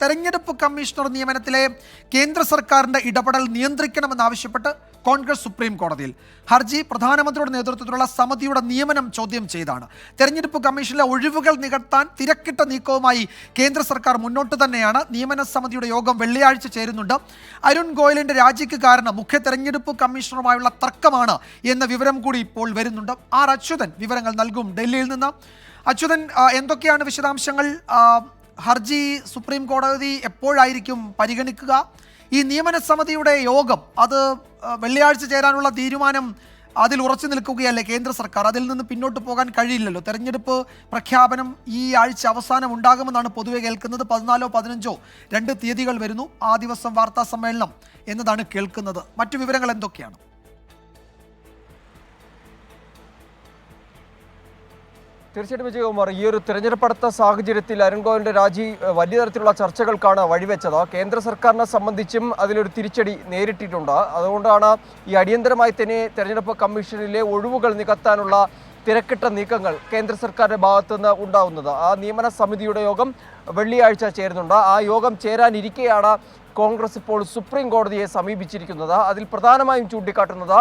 തെരഞ്ഞെടുപ്പ് കമ്മീഷണർ നിയമനത്തിലെ കേന്ദ്ര സർക്കാരിന്റെ ഇടപെടൽ നിയന്ത്രിക്കണമെന്നാവശ്യപ്പെട്ട് കോൺഗ്രസ് സുപ്രീം കോടതിയിൽ. ഹർജി പ്രധാനമന്ത്രിയുടെ നേതൃത്വത്തിലുള്ള സമിതിയുടെ നിയമനം ചോദ്യം ചെയ്താണ്. തെരഞ്ഞെടുപ്പ് കമ്മീഷനിലെ ഒഴിവുകൾ നികത്താൻ തിരക്കിട്ട നീക്കവുമായി കേന്ദ്ര സർക്കാർ മുന്നോട്ട് തന്നെയാണ്. നിയമന സമിതിയുടെ യോഗം വെള്ളിയാഴ്ച ചേരുന്നുണ്ട്. അരുൺ ഗോയലിന്റെ രാജിക്ക് കാരണം മുഖ്യ തെരഞ്ഞെടുപ്പ് കമ്മീഷണറുമായുള്ള തർക്കമാണ് എന്ന വിവരം കൂടി ഇപ്പോൾ വരുന്നുണ്ട്. ആർ അച്യുതൻ വിവരങ്ങൾ നൽകും ഡൽഹിയിൽ നിന്ന്. അച്യുതൻ, എന്തൊക്കെയാണ് വിശദാംശങ്ങൾ? ഹർജി സുപ്രീം കോടതി എപ്പോഴായിരിക്കും പരിഗണിക്കുക? ഈ നിയമന സമിതിയുടെ യോഗം അത് വെള്ളിയാഴ്ച ചേരാനുള്ള തീരുമാനം അതിൽ ഉറച്ചു നിൽക്കുകയല്ലേ കേന്ദ്ര സർക്കാർ? അതിൽ നിന്ന് പിന്നോട്ട് പോകാൻ കഴിയില്ലല്ലോ. തെരഞ്ഞെടുപ്പ് പ്രഖ്യാപനം ഈ ആഴ്ച അവസാനം ഉണ്ടാകുമെന്നാണ് പൊതുവെ കേൾക്കുന്നത്. 14ഓ 15ഓ 2 തീയതികൾ വരുന്നു. ആ ദിവസം വാർത്താ സമ്മേളനം എന്നതാണ് കേൾക്കുന്നത്. മറ്റു വിവരങ്ങൾ എന്തൊക്കെയാണ്? തീർച്ചയായിട്ടും വിജയകുമാർ, ഈ ഒരു തിരഞ്ഞെടുപ്പെടുത്ത സാഹചര്യത്തിൽ അരുൺ ഗോയലിന്റെ രാജി വലിയ തരത്തിലുള്ള ചർച്ചകൾക്കാണ് വഴിവെച്ചത്. കേന്ദ്ര സർക്കാരിനെ സംബന്ധിച്ചും അതിലൊരു തിരിച്ചടി നേരിട്ടിട്ടുണ്ട്. അതുകൊണ്ടാണ് ഈ അടിയന്തരമായി തന്നെ തെരഞ്ഞെടുപ്പ് കമ്മീഷനിലെ ഒഴിവുകൾ നികത്താനുള്ള തിരക്കിട്ട നീക്കങ്ങൾ കേന്ദ്ര സർക്കാരിന്റെ ഭാഗത്തു നിന്ന് ഉണ്ടാവുന്നത്. ആ നിയമന സമിതിയുടെ യോഗം വെള്ളിയാഴ്ച ചേരുന്നുണ്ട്. ആ യോഗം ചേരാനിരിക്കെയാണ് കോൺഗ്രസ് ഇപ്പോൾ സുപ്രീം കോടതിയെ സമീപിച്ചിരിക്കുന്നത്. അതിൽ പ്രധാനമായും ചൂണ്ടിക്കാട്ടുന്നത്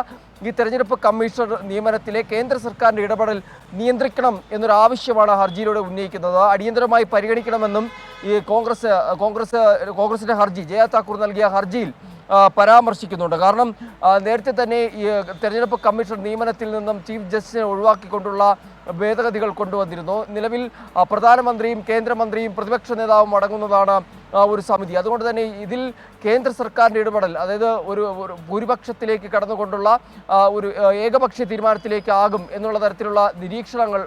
ഈ തെരഞ്ഞെടുപ്പ് കമ്മീഷണർ നിയമനത്തിലെ കേന്ദ്ര സർക്കാരിൻ്റെ ഇടപെടൽ നിയന്ത്രിക്കണം എന്നൊരു ആവശ്യമാണ് ഹർജിയിലൂടെ ഉന്നയിക്കുന്നത്. അടിയന്തരമായി പരിഗണിക്കണമെന്നും ഈ കോൺഗ്രസിന്റെ ഹർജി, ജയ താക്കൂർ നൽകിയ ഹർജിയിൽ പരാമർശിക്കുന്നുണ്ട്. കാരണം നേരത്തെ തന്നെ ഈ തെരഞ്ഞെടുപ്പ് കമ്മീഷണർ നിയമനത്തിൽ നിന്നും ചീഫ് ജസ്റ്റിസിനെ ഒഴിവാക്കിക്കൊണ്ടുള്ള ഭേദഗതികൾ കൊണ്ടുവന്നിരുന്നു. നിലവിൽ പ്രധാനമന്ത്രിയും കേന്ദ്രമന്ത്രിയും പ്രതിപക്ഷ നേതാവും അടങ്ങുന്നതാണ് ഒരു സമിതി. അതുകൊണ്ട് തന്നെ ഇതിൽ കേന്ദ്ര സർക്കാരിൻ്റെ ഇടപെടൽ, അതായത് ഒരു ഭൂരിപക്ഷത്തിലേക്ക് കടന്നുകൊണ്ടുള്ള ഒരു ഏകപക്ഷീയ തീരുമാനത്തിലേക്ക് ആകും എന്നുള്ള തരത്തിലുള്ള നിരീക്ഷണങ്ങൾ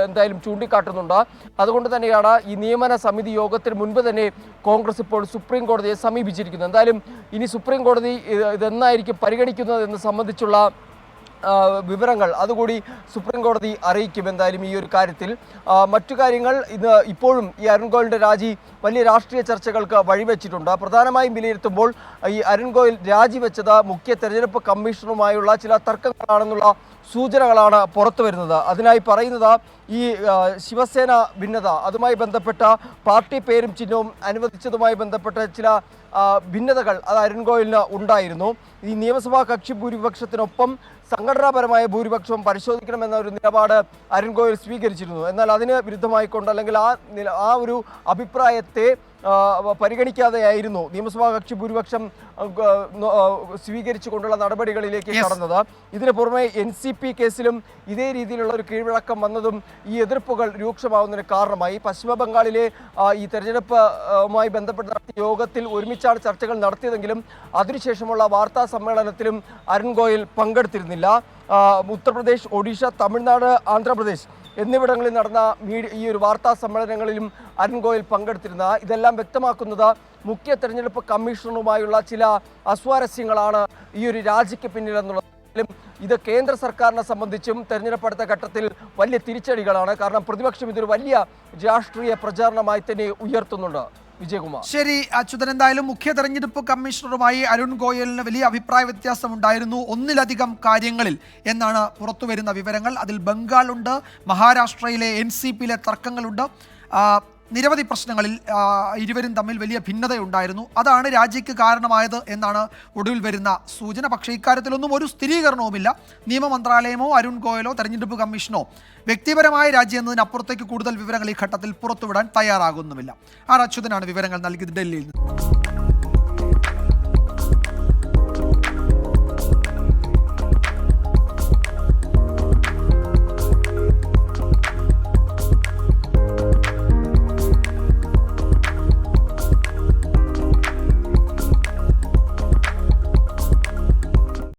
എന്തായാലും ചൂണ്ടിക്കാട്ടുന്നുണ്ട്. അതുകൊണ്ട് തന്നെയാണ് ഈ നിയമന സമിതി യോഗത്തിന് മുൻപ് തന്നെ കോൺഗ്രസ് ഇപ്പോൾ സുപ്രീം കോടതിയെ സമീപിച്ചിരിക്കുന്നത്. എന്തായാലും ഇനി സുപ്രീം കോടതി ഇതെന്നായിരിക്കും പരിഗണിക്കുന്നത് എന്ന് സംബന്ധിച്ചുള്ള വിവരങ്ങൾ അതുകൂടി സുപ്രീം കോടതി അറിയിക്കും. എന്തായാലും ഈ ഒരു കാര്യത്തിൽ മറ്റു കാര്യങ്ങൾ ഇപ്പോഴും ഈ അരുൺ ഗോയലിന്റെ രാജി വലിയ രാഷ്ട്രീയ ചർച്ചകൾക്ക് വഴിവെച്ചിട്ടുണ്ട്. പ്രധാനമായും വിലയിരുത്തുമ്പോൾ ഈ അരുൺ ഗോയൽ രാജിവെച്ചത് മുഖ്യ തെരഞ്ഞെടുപ്പ് കമ്മീഷണറുമായുള്ള ചില തർക്കങ്ങളാണെന്നുള്ള സൂചനകളാണ് പുറത്തു വരുന്നത്. അതിനായി പറയുന്നത് ഈ ശിവസേന ഭിന്നത, അതുമായി ബന്ധപ്പെട്ട പാർട്ടി പേരും ചിഹ്നവും അനുവദിച്ചതുമായി ബന്ധപ്പെട്ട ചില ഭിന്നതകൾ അത് അരുൺ ഗോയലിന് ഉണ്ടായിരുന്നു. ഈ നിയമസഭാ കക്ഷി ഭൂരിപക്ഷത്തിനൊപ്പം സംഘടനാപരമായ ഭൂരിപക്ഷവും പരിശോധിക്കണമെന്ന ഒരു നിലപാട് അരുൺ ഗോയൽ സ്വീകരിച്ചിരുന്നു. എന്നാൽ അതിന് വിരുദ്ധമായിക്കൊണ്ട്, അല്ലെങ്കിൽ ആ ഒരു അഭിപ്രായത്തെ പരിഗണിക്കാതെയായിരുന്നു നിയമസഭാ കക്ഷി ഭൂരിപക്ഷം സ്വീകരിച്ചുകൊണ്ടുള്ള നടപടികളിലേക്ക് കടന്നത്. ഇതിന് പുറമെ NCP കേസിലും ഇതേ രീതിയിലുള്ള ഒരു കീഴ്വഴക്കം വന്നതും ഈ എതിർപ്പുകൾ രൂക്ഷമാവുന്നതിന് കാരണമായി. പശ്ചിമ ബംഗാളിലെ ഈ തെരഞ്ഞെടുപ്പുമായി ബന്ധപ്പെട്ട യോഗത്തിൽ ഒരുമിച്ചാണ് ചർച്ചകൾ നടത്തിയതെങ്കിലും അതിനുശേഷമുള്ള വാർത്താ സമ്മേളനത്തിലും അരുൺ ഗോയൽ പങ്കെടുത്തിരുന്നില്ല. ഉത്തർപ്രദേശ്, ഒഡീഷ, തമിഴ്നാട്, ആന്ധ്രാപ്രദേശ് എന്നിവിടങ്ങളിൽ നടന്ന ഈ ഒരു വാർത്താ സമ്മേളനങ്ങളിലും അരുൺ ഗോയൽ പങ്കെടുത്തിരുന്ന ഇതെല്ലാം വ്യക്തമാക്കുന്നത് മുഖ്യ തെരഞ്ഞെടുപ്പ് കമ്മീഷണറുമായുള്ള ചില അസ്വാരസ്യങ്ങളാണ് ഈ ഒരു രാജിക്ക് പിന്നിലെന്നുള്ളതും ഇത് കേന്ദ്ര സർക്കാരിനെ സംബന്ധിച്ചും തെരഞ്ഞെടുപ്പെടുത്ത ഘട്ടത്തിൽ വലിയ തിരിച്ചടികളാണ്. കാരണം പ്രതിപക്ഷം ഇതൊരു വലിയ രാഷ്ട്രീയ പ്രചാരണമായി തന്നെ ഉയർത്തുന്നുണ്ട്. വിജയകുമാർ. ശരി അച്യുതൻ, എന്തായാലും മുഖ്യ തെരഞ്ഞെടുപ്പ് കമ്മീഷണറുമായി അരുൺ ഗോയലിന് വലിയ അഭിപ്രായ വ്യത്യാസം ഉണ്ടായിരുന്നു ഒന്നിലധികം കാര്യങ്ങളിൽ എന്നാണ് പുറത്തുവരുന്ന വിവരങ്ങൾ. അതിൽ ബംഗാളുണ്ട്, മഹാരാഷ്ട്രയിലെ NCPയിലെ തർക്കങ്ങളുണ്ട്, നിരവധി പ്രശ്നങ്ങളിൽ ഇരുവരും തമ്മിൽ വലിയ ഭിന്നതയുണ്ടായിരുന്നു. അതാണ് രാജിക്ക് കാരണമായത് എന്നാണ് ഒടുവിൽ വരുന്ന സൂചന. പക്ഷേ ഇക്കാര്യത്തിലൊന്നും ഒരു സ്ഥിരീകരണവുമില്ല. നിയമ മന്ത്രാലയമോ അരുൺ ഗോയലോ തെരഞ്ഞെടുപ്പ് കമ്മീഷനോ വ്യക്തിപരമായ രാജി എന്നതിനപ്പുറത്തേക്ക് കൂടുതൽ വിവരങ്ങൾ ഈ ഘട്ടത്തിൽ പുറത്തുവിടാൻ തയ്യാറാകുന്നുമില്ല. ആർ അച്യുതനാണ് വിവരങ്ങൾ നൽകിയത് ഡൽഹിയിൽ നിന്ന്.